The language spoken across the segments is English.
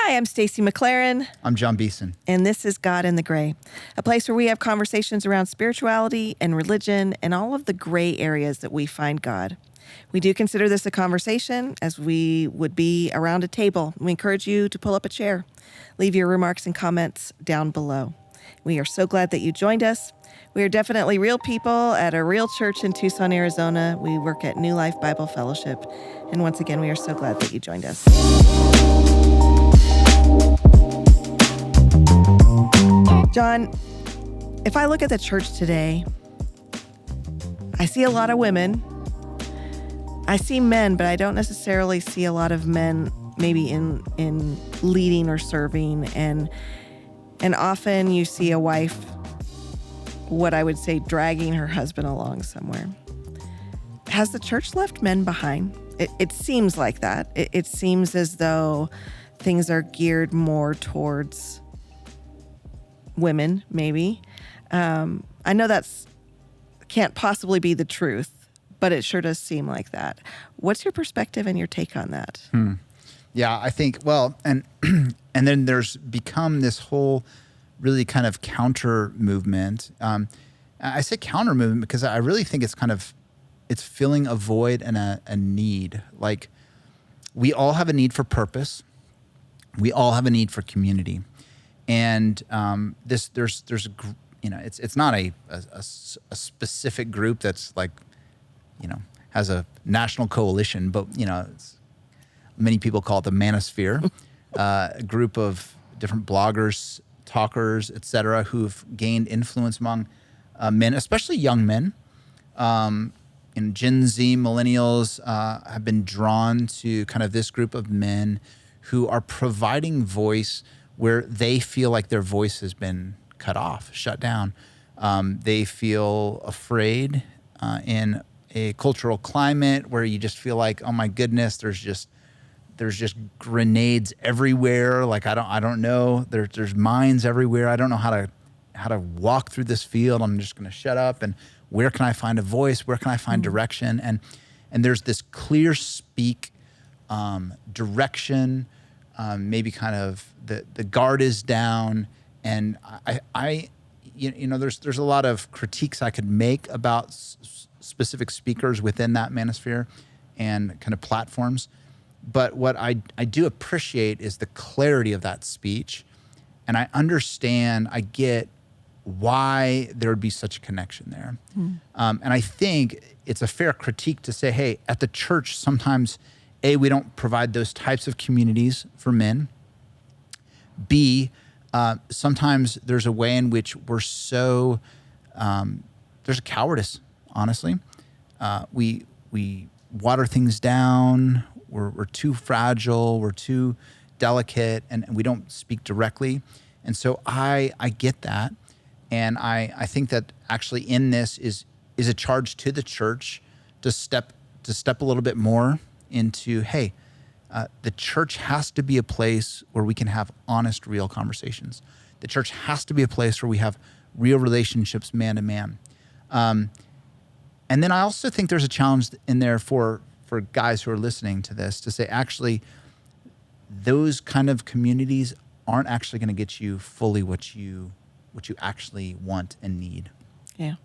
Hi, I'm Stacey McLaren. I'm John Beeson. And this is God in the Gray, a place where we have conversations around spirituality and religion and all of the gray areas that we find God. We do consider this a conversation as we would be around a table. We encourage you to pull up a chair. Leave your remarks and comments down below. We are so glad that you joined us. We are definitely real people at a real church in Tucson, Arizona. We work at New Life Bible Fellowship. And once again, we are so glad that you joined us. John, if I look at the church today, I see a lot of women. I see men, but I don't necessarily see a lot of men maybe in leading or serving. And often you see a wife, what I would say, dragging her husband along somewhere. Has the church left men behind? It seems like that. It seems as though things are geared more towards women, maybe. I know that's can't possibly be the truth, but it sure does seem like that. What's your perspective and your take on that? Yeah, I think, well, and then there's become this whole really kind of counter movement. I say counter movement because I really think it's filling a void and a need. Like, we all have a need for purpose. We all have a need for community. And there's it's not a specific group that's like, has a national coalition, but many people call it the manosphere, a group of different bloggers, talkers, et cetera, who've gained influence among men, especially young men. Gen Z, millennials have been drawn to kind of this group of men who are providing voice where they feel like their voice has been cut off, shut down. They feel afraid in a cultural climate where you just feel like, oh my goodness, there's just grenades everywhere. Like, I don't know. There's mines everywhere. I don't know how to walk through this field. I'm just going to shut up. And where can I find a voice? Where can I find direction? And there's this clear speak direction. Maybe kind of the guard is down, and there's a lot of critiques I could make about specific speakers within that manosphere and kind of platforms. But what I do appreciate is the clarity of that speech, and I understand, I get why there would be such a connection there. And I think it's a fair critique to say, hey, at the church, sometimes we don't provide those types of communities for men. B, sometimes there's a way in which we're so, there's a cowardice, honestly. We water things down. We're too fragile. We're too delicate, and we don't speak directly. And so I get that. And I think that actually in this is a charge to the church to step a little bit more into, hey, the church has to be a place where we can have honest, real conversations. The church has to be a place where we have real relationships man to man. And then I also think there's a challenge in there for guys who are listening to this to say, actually, those kind of communities aren't actually going to get you fully what you actually want and need. Yeah.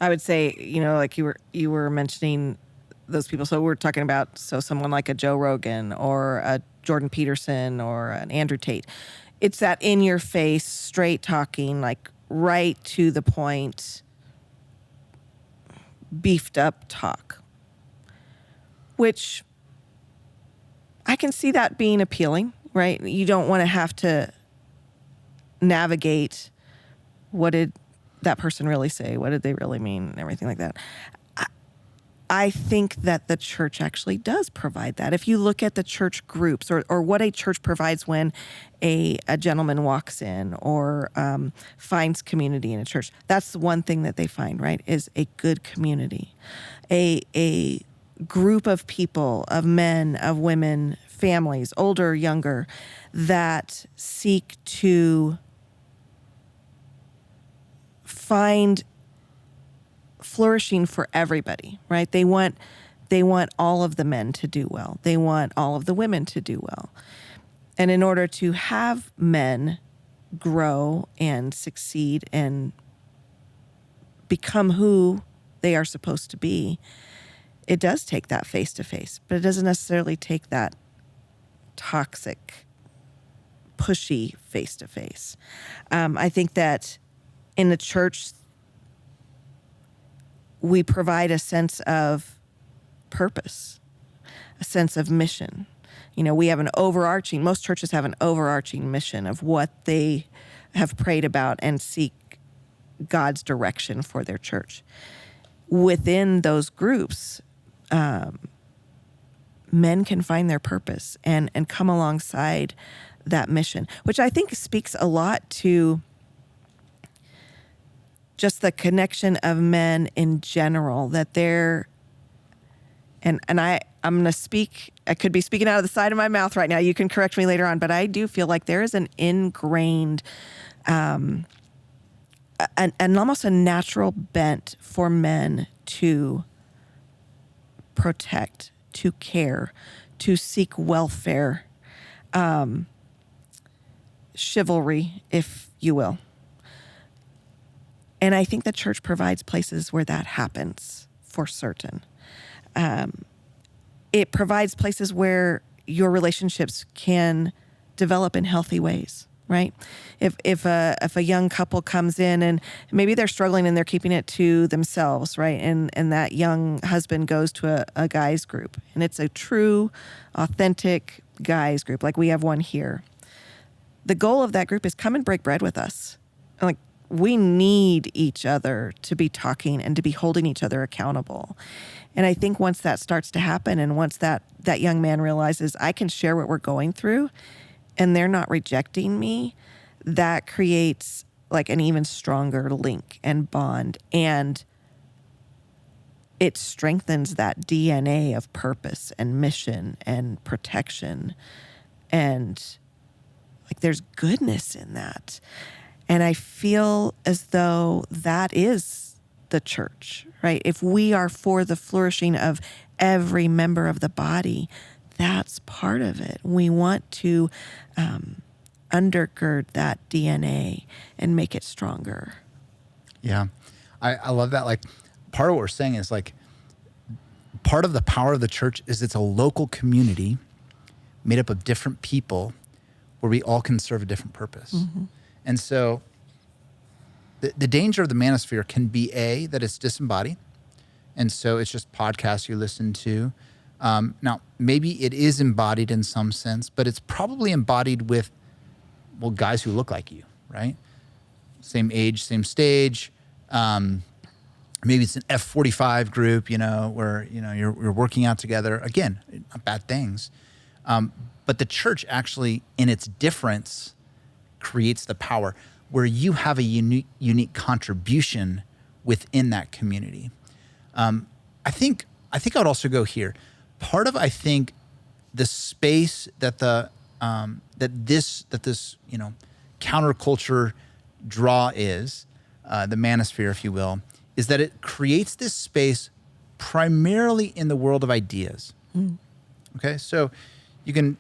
I would say, like you were mentioning those people. So we're talking about someone like a Joe Rogan or a Jordan Peterson or an Andrew Tate. It's that in your face, straight talking, like right to the point, beefed up talk, which I can see that being appealing, right? You don't want to have to navigate what did that person really say? What did they really mean? And everything like that. I think that the church actually does provide that. If you look at the church groups or what a church provides when a gentleman walks in or finds community in a church, that's the one thing that they find, right, is a good community. A group of people, of men, of women, families, older, younger, that seek to find flourishing for everybody, right? They want all of the men to do well. They want all of the women to do well. And in order to have men grow and succeed and become who they are supposed to be, it does take that face-to-face, but it doesn't necessarily take that toxic, pushy face-to-face. I think that in the church, we provide a sense of purpose, a sense of mission. We have most churches have an overarching mission of what they have prayed about and seek God's direction for their church. Within those groups, men can find their purpose and come alongside that mission, which I think speaks a lot to just the connection of men in general, that they're, and I'm going to speak, I could be speaking out of the side of my mouth right now. You can correct me later on, but I do feel like there is an ingrained, and almost a natural bent for men to protect, to care, to seek welfare, chivalry, if you will. And I think the church provides places where that happens for certain. It provides places where your relationships can develop in healthy ways, right? If a young couple comes in and maybe they're struggling and they're keeping it to themselves, right? And that young husband goes to a guys group, and it's a true, authentic guys group, like we have one here. The goal of that group is come and break bread with us. Like, we need each other to be talking and to be holding each other accountable. And I think once that starts to happen, and once that young man realizes I can share what we're going through and they're not rejecting me, that creates like an even stronger link and bond. And it strengthens that DNA of purpose and mission and protection. And like, there's goodness in that. And I feel as though that is the church, right? If we are for the flourishing of every member of the body, that's part of it. We want to undergird that DNA and make it stronger. Yeah. I love that. Like, part of what we're saying is like, part of the power of the church is it's a local community made up of different people where we all can serve a different purpose. Mm-hmm. And so the danger of the manosphere can be that it's disembodied. And so it's just podcasts you listen to. Now, maybe it is embodied in some sense, but it's probably embodied with, well, guys who look like you, right? Same age, same stage. Maybe it's an F45 group, where, you're working out together. Again, not bad things. But the church actually, in its difference, creates the power where you have a unique contribution within that community. I think I would also go here. Part of, I think, the space that this counterculture draw is, the manosphere, if you will, is that it creates this space primarily in the world of ideas. Mm. Okay, so you can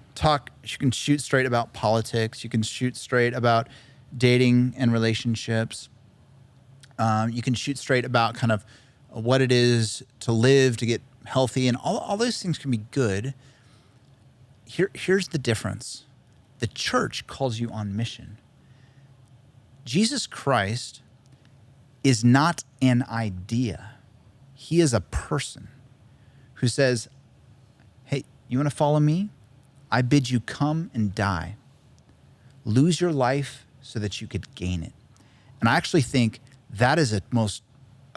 shoot straight about politics. You can shoot straight about dating and relationships. You can shoot straight about kind of what it is to live, to get healthy, and all those things can be good. Here's the difference. The church calls you on mission. Jesus Christ is not an idea. He is a person who says, hey, you want to follow me? I bid you come and die. Lose your life so that you could gain it. And I actually think that is a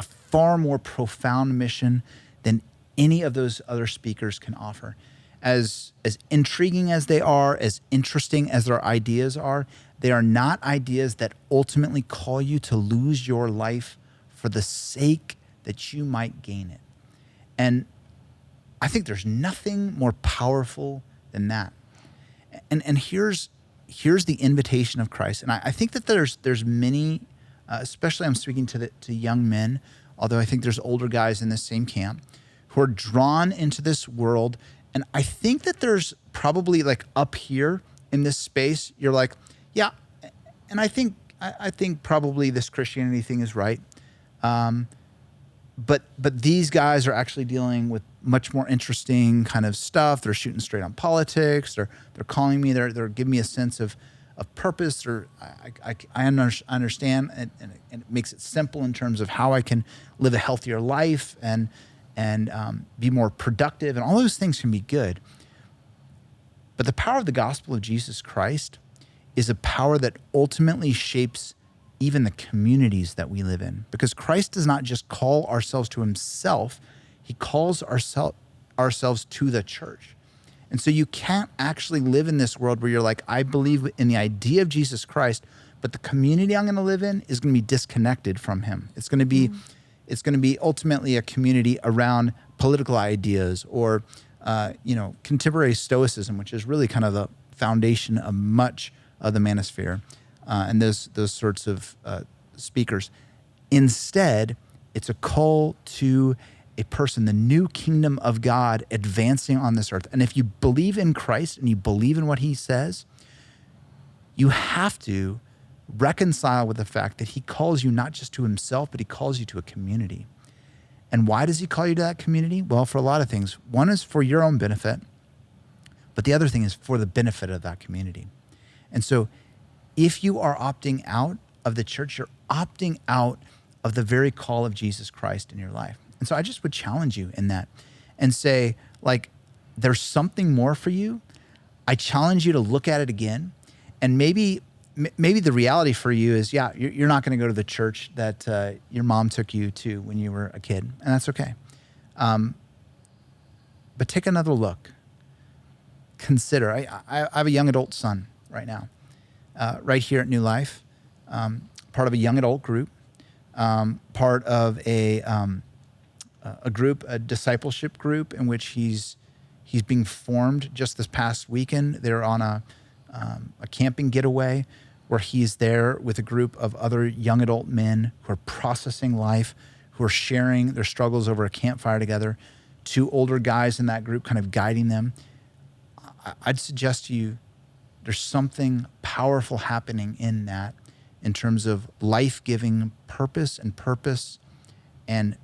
far more profound mission than any of those other speakers can offer. As intriguing as they are, as interesting as their ideas are, they are not ideas that ultimately call you to lose your life for the sake that you might gain it. And I think there's nothing more powerful than that. And here's the invitation of Christ. And I think that there's many, especially I'm speaking to young men, although I think there's older guys in this same camp, who are drawn into this world. And I think that there's probably, like, up here, in this space, you're like, yeah, and I think probably this Christianity thing is right. But these guys are actually dealing with much more interesting kind of stuff. They're shooting straight on politics. They're calling me. They're giving me a sense of purpose. Or I understand, and it makes it simple in terms of how I can live a healthier life and be more productive. And all those things can be good. But the power of the gospel of Jesus Christ is a power that ultimately shapes even the communities that we live in. Because Christ does not just call ourselves to himself, he calls ourselves to the church. And so you can't actually live in this world where you're like, I believe in the idea of Jesus Christ, but the community I'm going to live in is going to be disconnected from him. It's going to be ultimately a community around political ideas or contemporary stoicism, which is really kind of the foundation of much of the manosphere. And those sorts of speakers. Instead, it's a call to a person, the new kingdom of God advancing on this earth. And if you believe in Christ and you believe in what he says, you have to reconcile with the fact that he calls you not just to himself, but he calls you to a community. And why does he call you to that community? Well, for a lot of things. One is for your own benefit, but the other thing is for the benefit of that community. And so if you are opting out of the church, you're opting out of the very call of Jesus Christ in your life. And so I just would challenge you in that and say, like, there's something more for you. I challenge you to look at it again. And maybe the reality for you is, yeah, you're not going to go to the church that your mom took you to when you were a kid, and that's okay. But take another look. Consider. I have a young adult son right now. Right here at New Life, part of a young adult group, part of a group, a discipleship group in which he's being formed. Just this past weekend, they're on a camping getaway where he's there with a group of other young adult men who are processing life, who are sharing their struggles over a campfire together. 2 older guys in that group kind of guiding them. I'd suggest to you, there's something powerful happening in that in terms of life-giving purpose and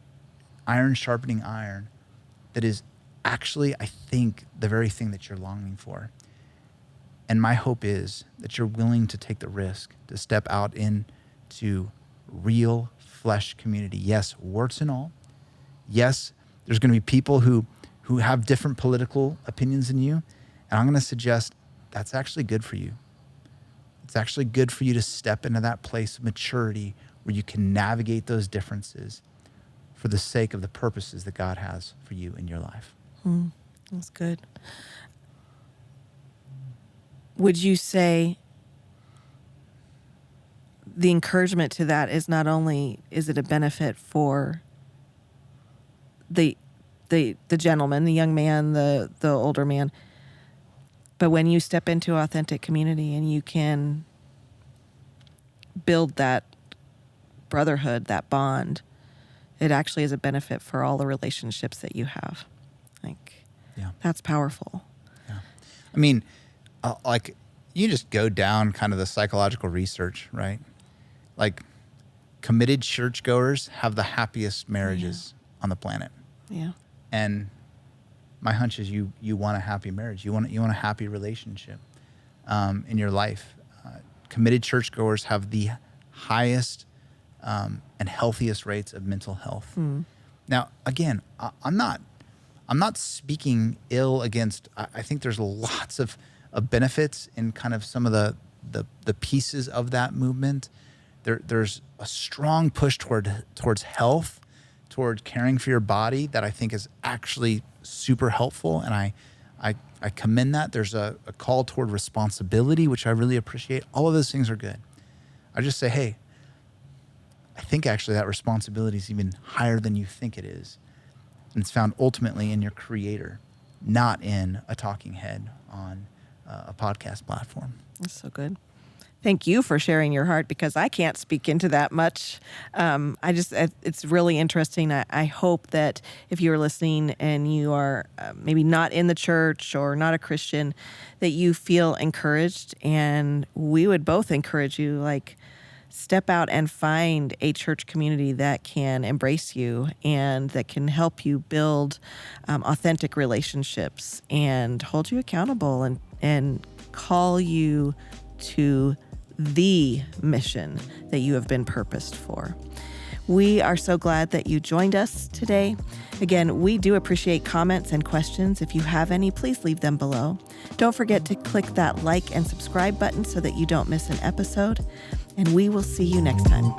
iron sharpening iron that is actually, I think, the very thing that you're longing for. And my hope is that you're willing to take the risk to step out into real flesh community. Yes, warts and all. Yes, there's going to be people who have different political opinions than you. And I'm going to suggest that's actually good for you. It's actually good for you to step into that place of maturity where you can navigate those differences for the sake of the purposes that God has for you in your life. That's good. Would you say the encouragement to that is not only is it a benefit for the gentleman, the young man, the older man, but when you step into authentic community and you can build that brotherhood, that bond, it actually is a benefit for all the relationships that you have. That's powerful. Yeah. I mean, like, you just go down kind of the psychological research, right? Like, committed churchgoers have the happiest marriages on the planet. Yeah. And my hunch is you want a happy marriage. You want a happy relationship in your life. Committed churchgoers have the highest and healthiest rates of mental health. Now, again, I'm not speaking ill against. I think there's lots of benefits in kind of some of the pieces of that movement. There's a strong push towards health, toward caring for your body that I think is actually super helpful, and I commend that. There's a call toward responsibility, which I really appreciate. All of those things are good. I just say, hey, I think actually that responsibility is even higher than you think it is. And it's found ultimately in your creator, not in a talking head on a podcast platform. That's so good. Thank you for sharing your heart, because I can't speak into that much. It's really interesting. I hope that if you're listening and you are maybe not in the church or not a Christian, that you feel encouraged, and we would both encourage you, like, step out and find a church community that can embrace you and that can help you build authentic relationships and hold you accountable and call you to the mission that you have been purposed for. We are so glad that you joined us today. Again, we do appreciate comments and questions. If you have any, please leave them below. Don't forget to click that like and subscribe button so that you don't miss an episode. And we will see you next time.